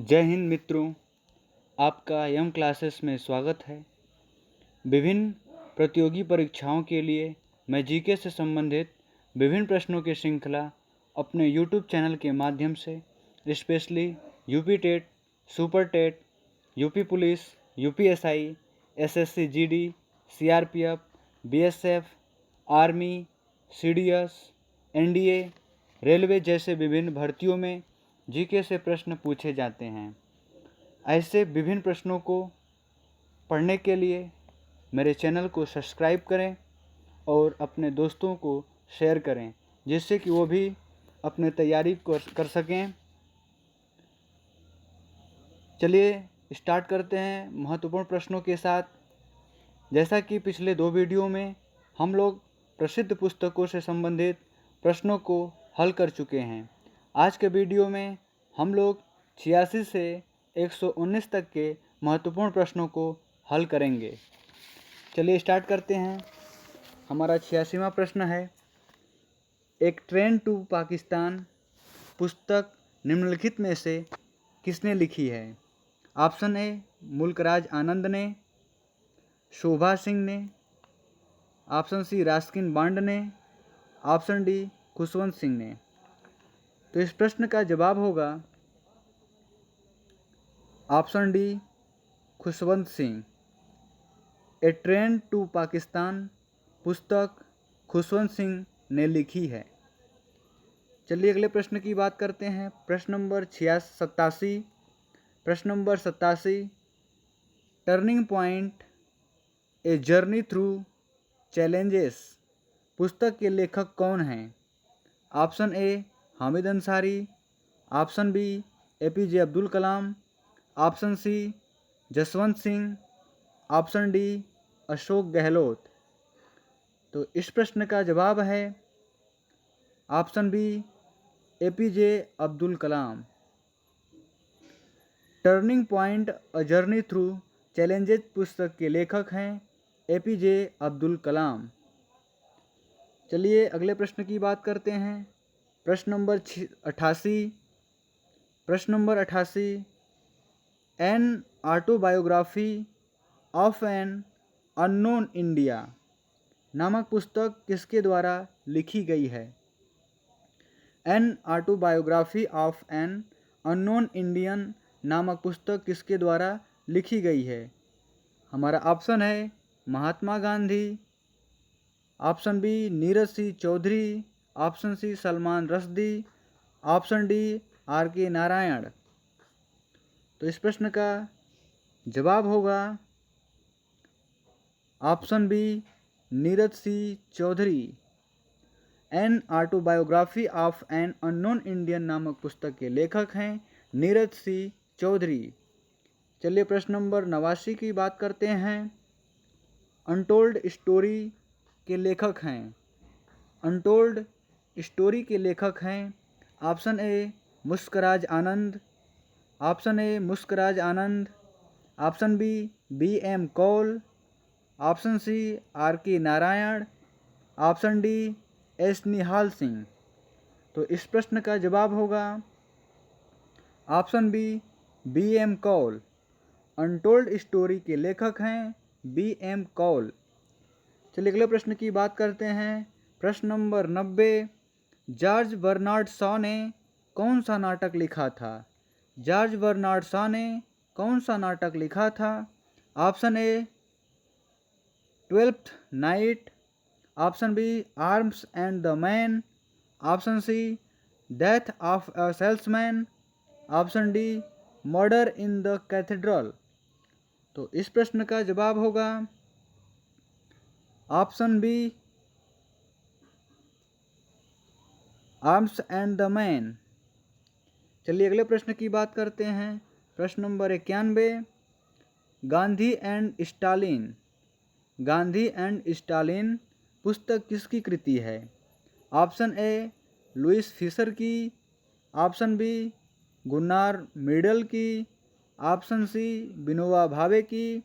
जय हिंद मित्रों, आपका यम क्लासेस में स्वागत है। विभिन्न प्रतियोगी परीक्षाओं के लिए मैं जीके से संबंधित विभिन्न प्रश्नों की श्रृंखला अपने यूट्यूब चैनल के माध्यम से specially UP TET, super TET, UP police, UPSI, SSC GD, CRPF, BSF, army, CDS, NDA, railway जैसे विभिन्न भर्तियों में जीके से प्रश्न पूछे जाते हैं। ऐसे विभिन्न प्रश्नों को पढ़ने के लिए मेरे चैनल को सब्सक्राइब करें और अपने दोस्तों को शेयर करें, जिससे कि वो भी अपने तैयारी कर सकें। चलिए स्टार्ट करते हैं महत्वपूर्ण प्रश्नों के साथ। जैसा कि पिछले 2 वीडियो में हम लोग प्रसिद्ध पुस्तकों से संबंधित प्रश्नों को हल कर चुके हैं। आज के वीडियो में हम लोग 86 से 119 तक के महत्वपूर्ण प्रश्नों को हल करेंगे। चलिए स्टार्ट करते हैं। हमारा 86वां प्रश्न है, एक ट्रेन टू पाकिस्तान पुस्तक निम्नलिखित में से किसने लिखी है? ऑप्शन ए मुल्कराज आनंद ने, शोभा सिंह ने, ऑप्शन सी रास्किन बॉन्ड ने, ऑप्शन डी खुशवंत सिंह ने। तो इस प्रश्न का जवाब होगा option D Khushwant Singh. A train to Pakistan पुस्तक खुशवंत सिंह ने लिखी है। चलिए अगले प्रश्न की बात करते हैं। प्रश्न नंबर 87। प्रश्न number 87, turning point a journey through challenges पुस्तक के लेखक कौन हैं? Option A Hamid Ansari, option B APJ Abdul Kalam, option C Jaswant Singh, option D Ashok Gehlot. तो इस प्रश्न का जवाब है option B APJ Abdul Kalam. Turning point a journey through challenges पुस्तक के लेखक हैं एपीजे अब्दुल कलाम। चलिए अगले प्रश्न की बात करते हैं। प्रश्न नंबर 88। प्रश्न number 88, N autobiography of an unknown India नामक पुस्तक किसके द्वारा लिखी गई है? N autobiography of an unknown Indian नामक पुस्तक किसके द्वारा लिखी गई है? हमारा ऑप्शन है Mahatma Gandhi, option B Nirad C Chaudhuri, option C Salman Rushdie, option D R K Narayan. तो इस प्रश्न का जवाब होगा option B Nirad C Chaudhuri. An autobiography of an unknown Indian नामक पुस्तक के लेखक हैं नीरज सी चौधरी। चलिए प्रश्न नंबर 89 की बात करते हैं। अनटोल्ड स्टोरी के लेखक हैं, अनटोल्ड स्टोरी के लेखक हैं ऑप्शन ए मुस्कराज आनंद, ऑप्शन ए मुस्कराज Anand, option B B M. Kaul, option C R K Narayan, option D S Nihal Singh. तो इस प्रश्न का जवाब होगा option B B M. Kaul. Untold story के लेखक हैं बी.एम. कौल। चलिए अगले प्रश्न की बात करते हैं। प्रश्न नंबर 90, जॉर्ज बर्नार्ड शॉ ने कौन सा नाटक लिखा था? जॉर्ज बर्नार्ड शॉ ने कौन सा नाटक लिखा था? Option A 12th night, option B arms and the man, option C death of a salesman, option D murder in the cathedral. तो इस प्रश्न का जवाब होगा option B arms and the man. चलिए अगले प्रश्न की बात करते हैं। प्रश्न number 91, Gandhi and Stalin, Gandhi and Stalin पुस्तक किसकी कृति है? ऑप्शन ए लुइस फिशर की, ऑप्शन बी गुन्नार मिडल की, ऑप्शन सी विनोबा भावे की,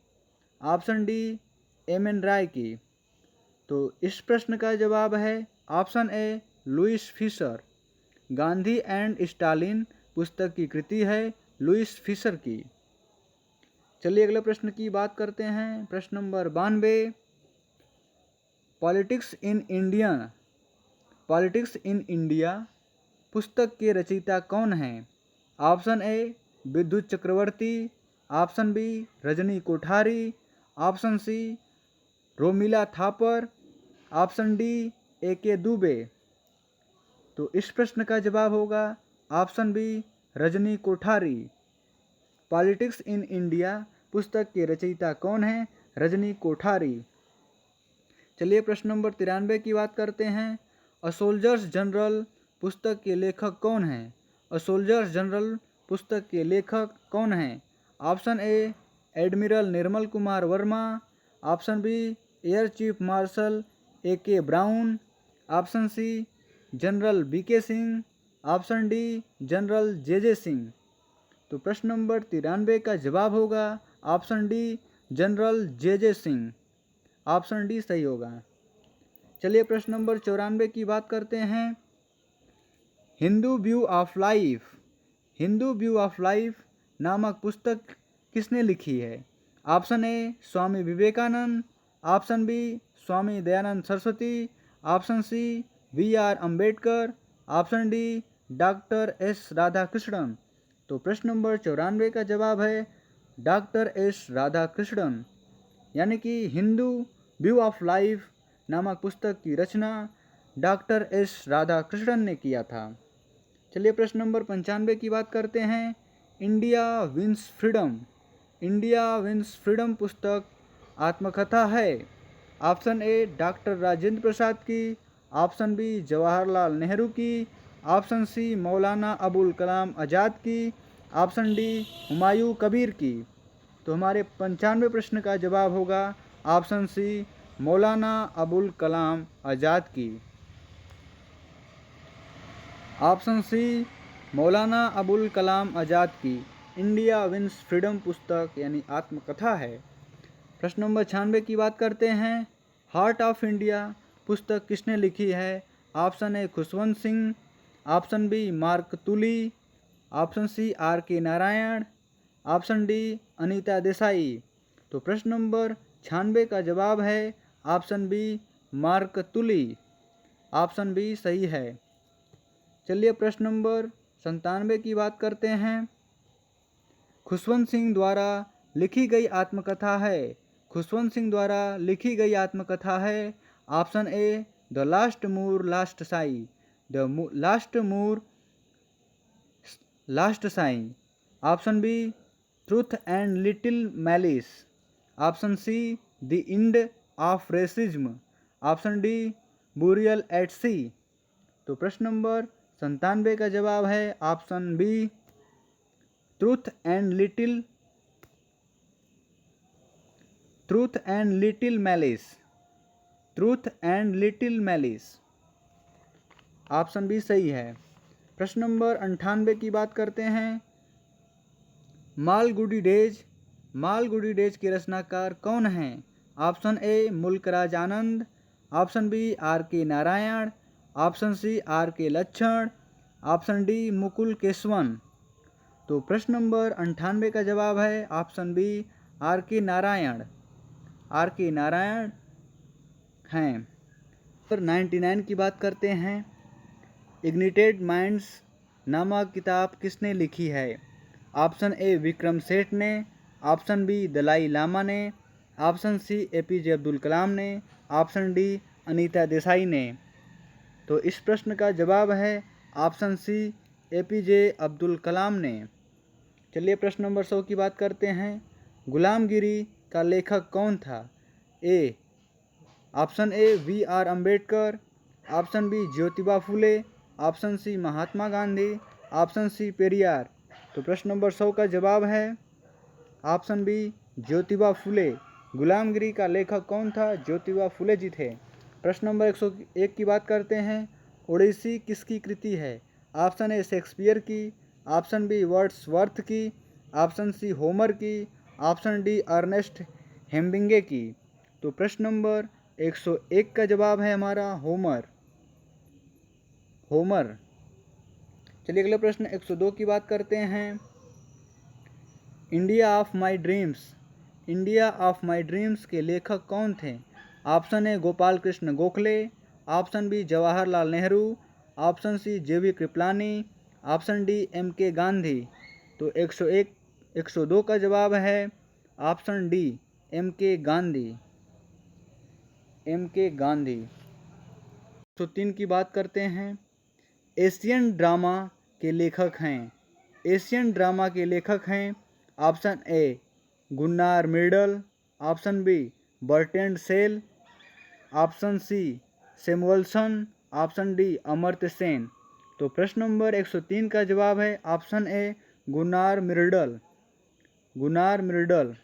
option D M N Roy की। तो इस प्रश्न का जवाब है option A Louis Fischer. Gandhi and Stalin पुस्तक की कृति है लुईस फिशर की। चलिए अगले प्रश्न की बात करते हैं। प्रश्न नंबर 92, पॉलिटिक्स इन इंडिया पुस्तक के रचयिता कौन हैं? Option A Vidyut Chakraborty, option B Rajni Kothari, option C Romila Thapar, option D A K. Dubey. तो इस प्रश्न का जवाब होगा option B Rajni Kothari. Politics in India पुस्तक के रचयिता कौन हैं? रजनी कोठारी। चलिए प्रश्न नंबर 93 की बात करते हैं। अ सोल्जर्स जनरल पुस्तक के लेखक कौन हैं? अ सोल्जर्स जनरल पुस्तक के लेखक कौन हैं? Option A admiral Nirmal Kumar Verma, option B air chief marshal A K. Browne, option C general B K. Singh, option D general J J. Singh. तो प्रश्न नंबर 93 का जवाब होगा option D general J J. Singh. Option D सही होगा। चलिए प्रश्न नंबर 94 की बात करते हैं। हिंदू व्यू ऑफ लाइफ नामक पुस्तक किसने लिखी है? Option A Swami Vivekananda, option B Swami Dayanand Saraswati, option C V R. Ambedkar, option D doctor S. Radhakrishnan. तो प्रश्न नंबर 94 का जवाब है डॉक्टर एस. राधाकृष्णन। यानी कि हिंदू व्यू ऑफ लाइफ नामक पुस्तक की रचना डॉक्टर एस. राधाकृष्णन ने किया था। चलिए प्रश्न नंबर 95 की बात करते हैं। इंडिया विंस फ्रीडम पुस्तक आत्मकथा है। ऑप्शन ए डॉक्टर राजेंद्र प्रसाद की, ऑप्शन बी जवाहरलाल नेहरू की, ऑप्शन सी मौलाना अबुल कलाम आज़ाद की, ऑप्शन डी हुमायूं कबीर की। तो हमारे 95 प्रश्न का जवाब होगा ऑप्शन सी मौलाना अबुल कलाम आज़ाद की। ऑप्शन सी मौलाना अबुल कलाम आज़ाद की इंडिया विंस फ्रीडम पुस्तक यानी आत्मकथा है। प्रश्न नंबर 96 की बात करते हैं। हार्ट ऑफ इंडिया पुस्तक किसने लिखी है? Option A Khushwant Singh, option B Mark Tully, option C R K. Narayan, option D Anita Desai. तो प्रश्न नंबर 96 का जवाब है option B Mark Tully. Option B सही है। चलिए प्रश्न नंबर 97 की बात करते हैं। खुशवंत सिंह द्वारा लिखी गई आत्मकथा है। खुशवंत सिंह द्वारा लिखी गई आत्मकथा है option A the last Moor last sigh, the last Moor last sigh, option B truth and little malice, option C the end of racism, option D burial at sea. तो प्रश्न नंबर 97 का जवाब है option B truth and little malice, truth and little malice. Option B सही है। प्रश्न number 98 की बात करते हैं। मालगुडी डेज के रचनाकार कौन हैं? Option A Mulkraj Anand, option B R K. Narayan, option C R K. Laxman, option D Mukul Kesavan. तो प्रश्न नंबर 98 का जवाब है option B R K. Narayan. R K. Narayan हैं। पर 99 की बात करते हैं। इग्निटेड माइंड्स नामक किताब किसने लिखी है? ऑप्शन ए विक्रम सेठ ने, ऑप्शन बी दलाई लामा ने, ऑप्शन सी ए.पी.जे. अब्दुल कलाम ने, ऑप्शन डी अनीता देसाई ने। तो इस प्रश्न का जवाब है option C APJ. Abdul Kalam ने। चलिए प्रश्न नंबर 100 की बात करते हैं। गुलामगिरी का लेखक कौन था? A option A V R. Ambedkar, option B Jyotiba Phule, option C Mahatma Gandhi, option C Periyar. तो प्रश्न नंबर 100 का जवाब है ऑप्शन बी ज्योतिबा फुले। गुलामगिरी का लेखक कौन था? ज्योतिबा फुले जी थे। प्रश्न नंबर 101 की बात करते हैं। ओडिसी किसकी कृति है? ऑप्शन ए शेक्सपियर की, ऑप्शन बी वर्ड्सवर्थ की, ऑप्शन सी होमर की, ऑप्शन डी अर्नेस्ट हेमिंगे की। तो प्रश्न नंबर 101 का जवाब है हमारा होमर। चलिए अगला प्रश्न 102 की बात करते हैं। India of my dreams, India of my dreams के लेखक कौन थे? Option A Gopal Krishna Gokhale, option B Jawaharlal Nehru, option C J V Kripalani, option D M के गांधी। तो 101 102 का जवाब है ऑप्शन डी एम के गांधी, एम के गांधी। 103 की बात करते हैं। एशियन ड्रामा के लेखक हैं, एशियन ड्रामा के लेखक हैं option A Gunnar Myrdal, option B Bertrand Sell, option C Samuelson, option D Amartya Sen. तो प्रश्न नंबर 103 का जवाब है option A Gunnar Myrdal, Gunnar Myrdal.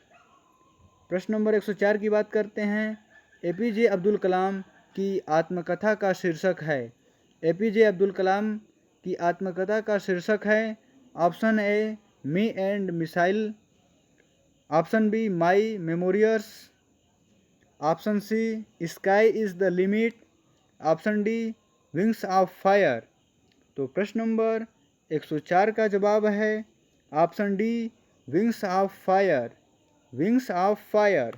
प्रश्न नंबर 104 की बात करते हैं। एपीजे अब्दुल कलाम की आत्मकथा का शीर्षक है, एपीजे अब्दुल कलाम की आत्मकथा का शीर्षक है option A me and missile, option B my memoirs, option C sky is the limit, option D wings of fire. तो प्रश्न नंबर 104 का जवाब है option D wings of fire, wings of fire.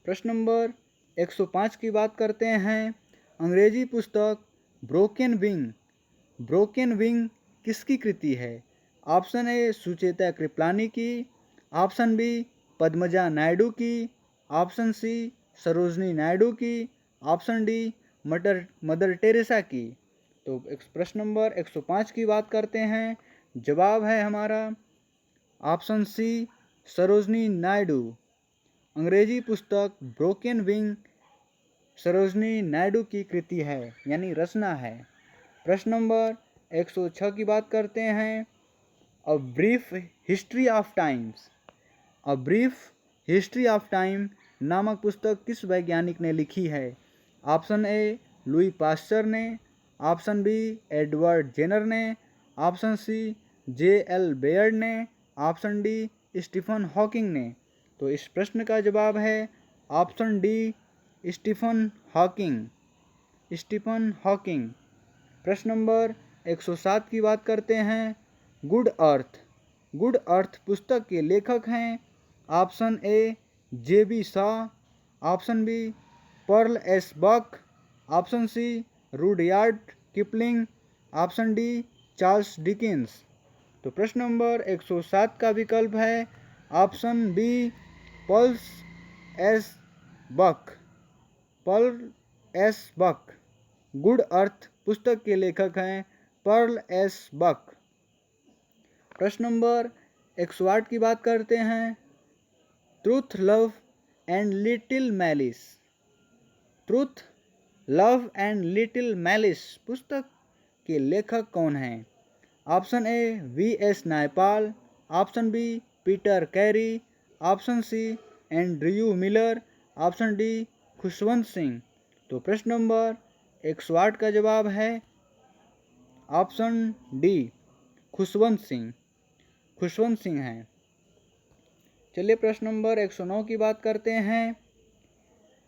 प्रश्न नंबर 105 की बात करते हैं। अंग्रेजी पुस्तक ब्रोकन विंग, ब्रोकन विंग किसकी कृति है? ऑप्शन ए सुचेता कृपलानी की, ऑप्शन बी पद्मजा नायडू की, ऑप्शन सी सरोजनी नायडू की, ऑप्शन डी मदर टेरेसा की। तो प्रश्न नंबर 105 की बात करते हैं। जवाब है हमारा ऑप्शन सी सरोजनी नायडू। अंग्रेजी पुस्तक ब्रोकन विंग सरोजनी नायडू की कृति है, यानी रचना है। प्रश्न नंबर 106 की बात करते हैं। A brief history of times, a brief history of time नामक पुस्तक किस वैज्ञानिक ने लिखी है? ऑप्शन ए लुई पास्चर ने, ऑप्शन बी एडवर्ड जेनर ने, ऑप्शन सी J.L. बेयर्ड ने, ऑप्शन डी स्टीफन हॉकिंग ने। तो इस प्रश्न का जवाब है option D Stephen Hawking, Stephen Hawking. प्रश्न नंबर 107 की बात करते हैं। गुड अर्थ, गुड अर्थ पुस्तक के लेखक हैं option A J.B. Shaw, option B Pearl S Buck, option C Rudyard Kipling, option D Charles Dickens. तो प्रश्न नंबर 107 का विकल्प है option B Pearl S Buck, Pearl S Buck. Good earth पुस्तक के लेखक हैं पर्ल एस बक। प्रश्न नंबर 108 की बात करते हैं। Truth love and little malice, truth love and little malice पुस्तक के लेखक कौन हैं? Option A V.S. Naipaul, option B Peter Carey, option C Andrew Miller, option D Khushwant Singh. तो प्रश्न नंबर 108 का जवाब है ऑप्शन डी खुशवंत सिंह, खुशवंत सिंह हैं। चलिए प्रश्न नंबर 109 की बात करते हैं।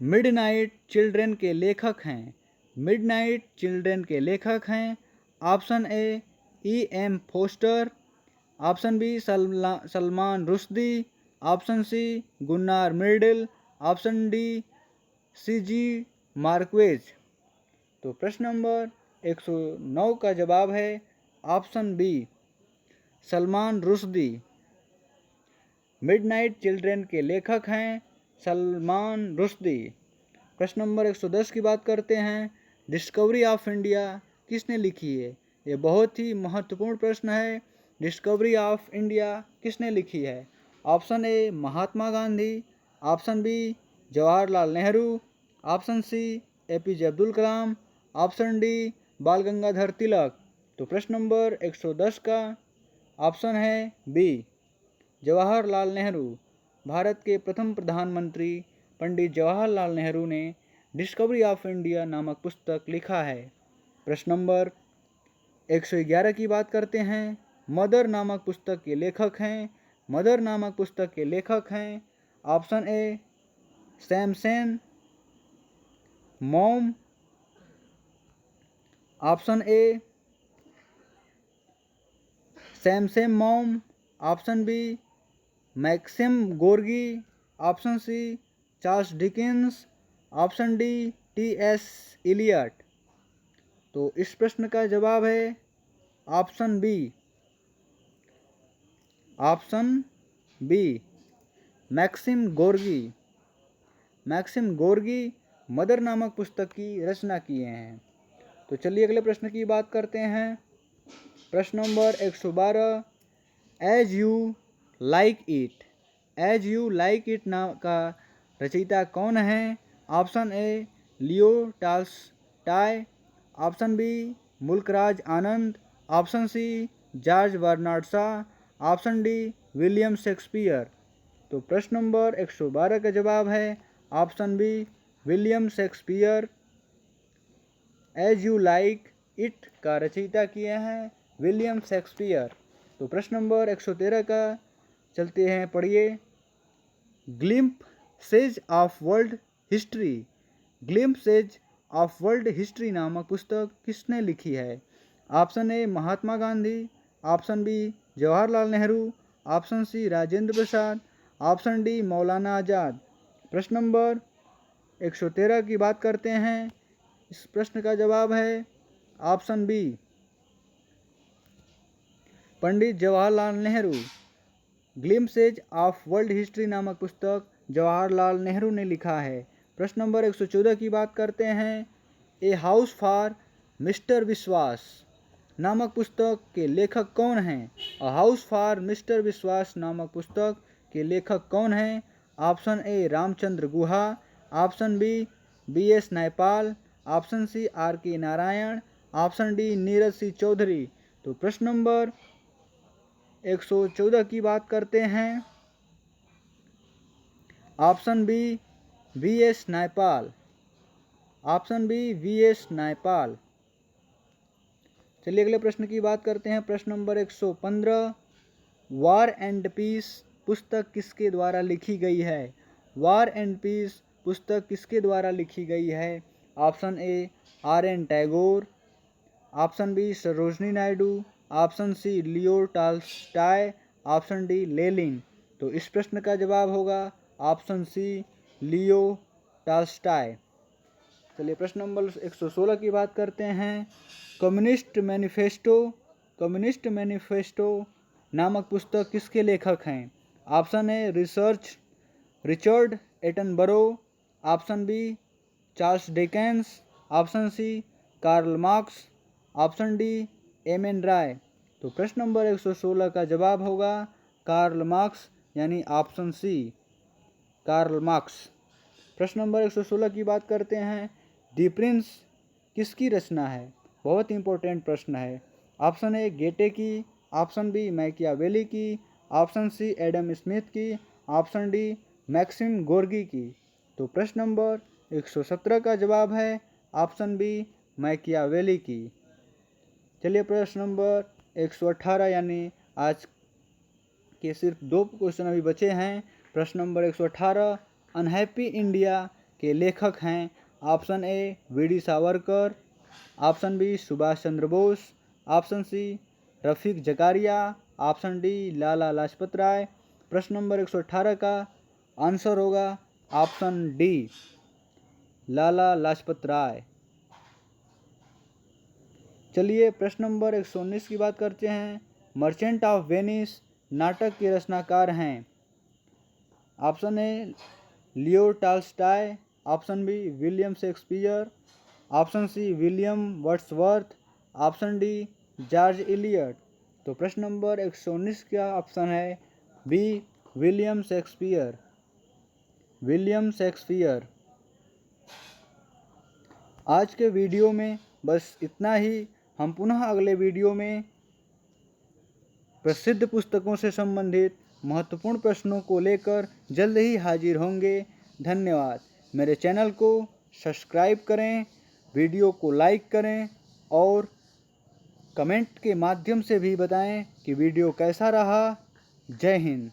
मिडनाइट चिल्ड्रन के लेखक हैं, मिडनाइट चिल्ड्रन के लेखक हैं option A E.M. Forster, option B Salman Rushdie, option C Gunnar Myrdal, option D C.G. Marquez. तो प्रश्न नंबर 109 का जवाब है option B Salman Rushdie. Midnight children के लेखक हैं सलमान रुश्दी। प्रश्न नंबर 110 की बात करते हैं। डिस्कवरी ऑफ इंडिया किसने लिखी है? ये बहुत ही महत्वपूर्ण प्रश्न है। डिस्कवरी ऑफ इंडिया किसने लिखी है? Option A Mahatma Gandhi, option B Jawaharlal Nehru, option C APJ Abdul Kalam, option D Bal Gangadhar तिलक। तो प्रश्न नंबर 110 का ऑप्शन है बी जवाहरलाल नेहरू। भारत के प्रथम प्रधानमंत्री पंडित जवाहरलाल नेहरू ने डिस्कवरी ऑफ इंडिया नामक पुस्तक लिखा है। प्रश्न नंबर 111 की बात करते हैं। मदर नामक पुस्तक के लेखक हैं, मदर नामक पुस्तक के लेखक हैं option A Samson Maugham, option A Samson Maugham, option B Maxim Gorky, option C Charles Dickens, option D T S. Eliot. तो इस प्रश्न का जवाब है option B, option B Maxim Gorky. Maxim Gorky mother नामक पुस्तक की रचना किए हैं। तो चलिए अगले प्रश्न की बात करते हैं। प्रश्न number 112, as you like it. As you like it नाम का रचयिता कौन है? Option A Leo Tolstoy, option B Mulkraj Anand, option C George Bernard Shaw, option D William Shakespeare. तो प्रश्न नंबर 112 का जवाब है option B William Shakespeare. As you like it का रचयिता किए हैं विलियम शेक्सपियर। तो प्रश्न नंबर 113 का चलते हैं, पढ़िए। Glimpses of World History. Glimpses of World History नामक पुस्तक किसने लिखी है? Option A Mahatma Gandhi, option B Jawaharlal Nehru, option C Rajendra Prasad, option D Maulana Azad. प्रश्न नंबर 113 की बात करते हैं। इस प्रश्न का जवाब है option B Pandit Jawaharlal Nehru. Glimpses of World History नामक पुस्तक जवाहरलाल नेहरू ने लिखा है। प्रश्न नंबर 114 की बात करते हैं। ए हाउस फॉर मिस्टर विश्वास नामक पुस्तक के लेखक कौन हैं? अ हाउस फॉर मिस्टर विश्वास नामक पुस्तक के लेखक कौन हैं? Option A Ramachandra Guha, option B B S. Naipaul, option C R K. Narayan, option D Neeraj Singh Chaudhary. तो प्रश्न नंबर 114 की बात करते हैं। Option B B S. Naipaul, option B B S. Naipaul. चलिए अगले प्रश्न की बात करते हैं। प्रश्न नंबर 115, वॉर एंड पीस पुस्तक किसके द्वारा लिखी गई है? वॉर एंड पीस पुस्तक किसके द्वारा लिखी गई है? Option A R N. Tagore, option B Sarojini Naidu, option C Leo Tolstoy, option D Lenin. तो इस प्रश्न का जवाब होगा ऑप्शन सी लियो टॉल्स्टॉय। चलिए प्रश्न नंबर 116 की बात करते हैं। कम्युनिस्ट मैनिफेस्टो नामक पुस्तक किसके लेखक हैं? Option A Richard Attenborough, option B Charles Dickens, option C Karl Marx, option D M N. Roy. तो प्रश्न नंबर 116 का जवाब होगा कार्ल मार्क्स, यानी ऑप्शन सी कार्ल मार्क्स। प्रश्न नंबर 116 की बात करते हैं। दी प्रिंस किसकी रचना है? बहुत इंपॉर्टेंट प्रश्न है। ऑप्शन ए गेटे की, ऑप्शन बी मैकियावेली की, ऑप्शन सी एडम स्मिथ की, ऑप्शन डी मैक्सिम गोर्गी की। तो प्रश्न नंबर 117 का जवाब है ऑप्शन बी मैकियावेली की। चलिए प्रश्न नंबर 118, यानी आज के सिर्फ 2 क्वेश्चन अभी बचे हैं। प्रश्न नंबर 118, अनहैप्पी इंडिया के लेखक हैं। Option A V D. Savarkar, option B Subhash Chandra Bose, option C Rafiq Zakaria, option D Lala Lajpat Rai. प्रश्न नंबर 118 का आंसर होगा ऑप्शन डी लाला लाजपत राय। चलिए प्रश्न नंबर 119 की बात करते हैं। मर्चेंट ऑफ वेनिस नाटक के रचनाकार हैं। Option A Leo Tolstoy, option B William Shakespeare, option C William Wordsworth, option D George Eliot. तो प्रश्न नंबर 119 का ऑप्शन है B William Shakespeare. William Shakespeare. आज के वीडियो में बस इतना ही। हम पुनः अगले वीडियो में प्रसिद्ध पुस्तकों से संबंधित महत्वपूर्ण प्रश्नों को लेकर जल्द ही हाजिर होंगे। धन्यवाद। मेरे चैनल को सब्सक्राइब करें, वीडियो को लाइक करें और कमेंट के माध्यम से भी बताएं कि वीडियो कैसा रहा। जय हिंद।